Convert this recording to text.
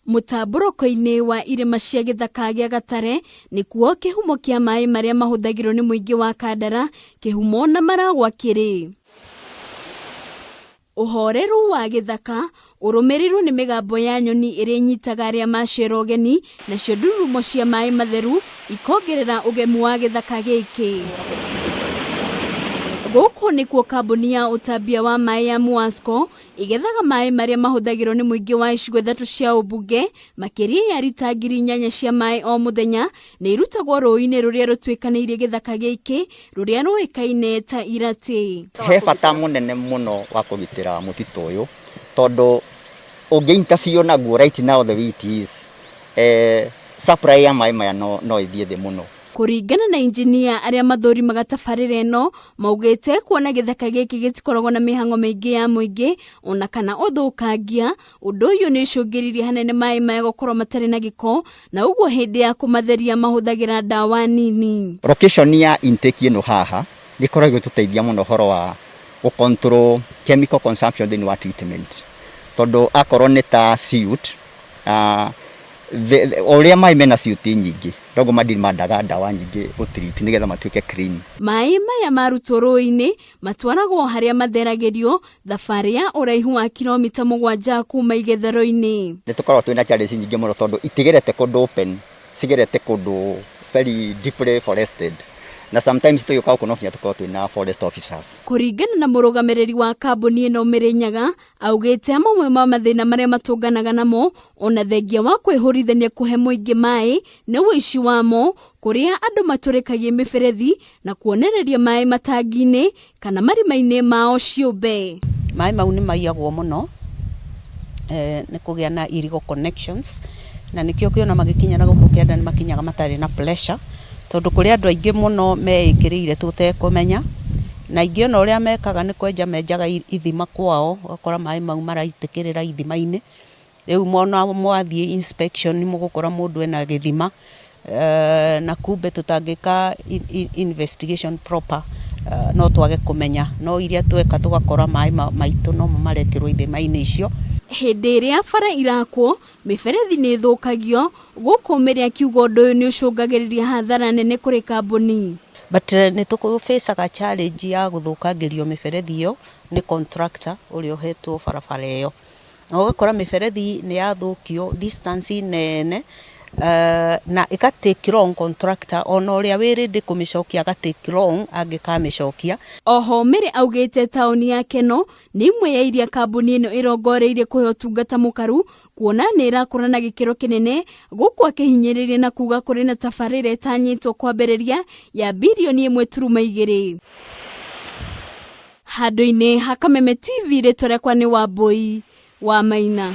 Mũtambũrũko-inĩ wa irĩma cia gĩthaka gĩa Gatare nĩkuo kĩhumo kĩa maĩ marĩa mahũthagĩrwo nĩ mũingĩ wa Kandara, kĩhumo na Maragwa kĩrĩ. Ũhoreru wa gĩthaka ũrũmĩrĩirwo nĩ mĩgambo ya nyoni ĩrĩa inyitaga arĩa macera ũgeni, nacio ndururumo cia maĩ matheru ikongerera ũgemu wa gĩthaka gĩkĩ. Gũkũ nĩkuo kambuni ya ũtambia wa maĩ ya Muasco igethaga maĩ marĩa mahũthagĩrwo nĩ mũingĩ wa icigo 3 cia ũmbunge, makĩria ya lita 8,000 cia maĩ o mũthenya nĩ irutagwo rũĩ-inĩ rũrĩa rũtuĩkanĩirie gĩthaka gĩkĩ rũrĩa rũĩkaine ta Iratĩ. He bata mũnene mũno wa kũgitĩra mũtitũ ũyũ, tondũ ũngĩ-interfere naguo right now the way it is, supply ya maĩ maya no ĩthiĩ thĩ mũno. Kũringana na injinia arĩa mathũrimaga tabarĩra ĩno, maugĩte kuona gĩthaka gĩkĩ gĩtikoragwo na mĩhang'o mĩingĩ ya mũingĩ ona kana ũthũkangia, ũndũ ũyũ nĩ ũcũngĩrĩirie hanene maĩ maya gũkorwo matarĩ na gĩko, na ũguo hĩndĩ ya kũmatheria mahũthagĩra ndawa nini. Location ya intake ĩno haha nĩkoragwo tũteithia mũno ũhoro wa control chemical consumption thĩinĩ wa treatment, tondũ akorwo nĩ ta silt, ũrĩa maĩ mena silt nyingĩ ndogo mandaga ndawa nyingĩ gũtreat nĩgetha matuĩke clean. Maĩ maya marutwo rũĩ-inĩ matwaragwo harĩa matheragĩrio thabarĩ ya ũraihu wa kilomita 7 kuma igetherero-inĩ. Nĩtũkoragwo twĩna challenge nyingĩ mũno tondũ itigerete kũndũ open, cigerete kũndũ very deeply forested, na sometimes tũgĩũka gũkũ no nginya tũkorwo twĩna forest officers. Kũringana na mũrũgamĩrĩri wa kambuni ĩno Mĩrĩnyaga, augĩte amwe ma mathĩna marĩa matũnganaga namo ona thengia wa kwĩhũrithania kũhe mũingĩ maĩ nĩ ũici wamo, kũrĩa andũ matũrĩkagia mĩberethi na kuonereria maĩ matangi-inĩ kana marima-inĩ mao ciũmbe. Maĩ mau nĩ maiyagwo mũno, nĩ kũgĩa na illegal connections, na nĩkĩo kĩona magĩkinya na gũkũ kĩanda nĩ makinyaga matarĩ na pressure, tondũ kũrĩ andũ aingĩ mũno meĩkĩrĩire tũtekũmenya, na aingĩ ona ũrĩa mekaga nĩ kwenja menjaga ithima kwao, ũgakora maĩ mau maraitĩkĩrĩra ithima-inĩ. Rĩu mona mwathiĩ inspection mũgũkora mũndũ ena gĩthima, na kumbe tũtangĩka investigation proper no twage kũmenya, no iria tweka tũgakora maĩ maitũ no marekĩrwo ithima-inĩ icio. Hĩndĩ ĩrĩa bara irakwo, mĩberethi nĩ ĩthũkagio, gũkũ Mĩrĩ akiuga ũndũ ũyũ nĩ ũcũngagĩrĩria hathara nene kũrĩ kambuni. But nĩ tũkũfacaga challenge ya gũthũkangĩrio mĩberethi ĩyo nĩ contractor ũrĩa ũhetwo barabara ĩyo. Na ũgakora mĩberethi nĩ yathũkio distance nene, na ĩgatake long contractor ona ũrĩa wĩ ready kũmĩcokia agatake long angĩkamĩcokia. Oho Mĩrĩ augĩte taũni ya Keno nĩ imwe ya iria kambuni ĩno ĩrongoreirie kũhe ũtungata mũkaru, kuona nĩ ĩrakũra na gĩkĩro kĩnene, gũkũ akĩhinyĩrĩria na kuga kũrĩ na tabarĩra ĩtanyĩtwo kwambĩrĩria ya birioni 1.2. Handũ-inĩ ha Kameme TV rĩtwa rĩakwa nĩ Wambũi wa Maina.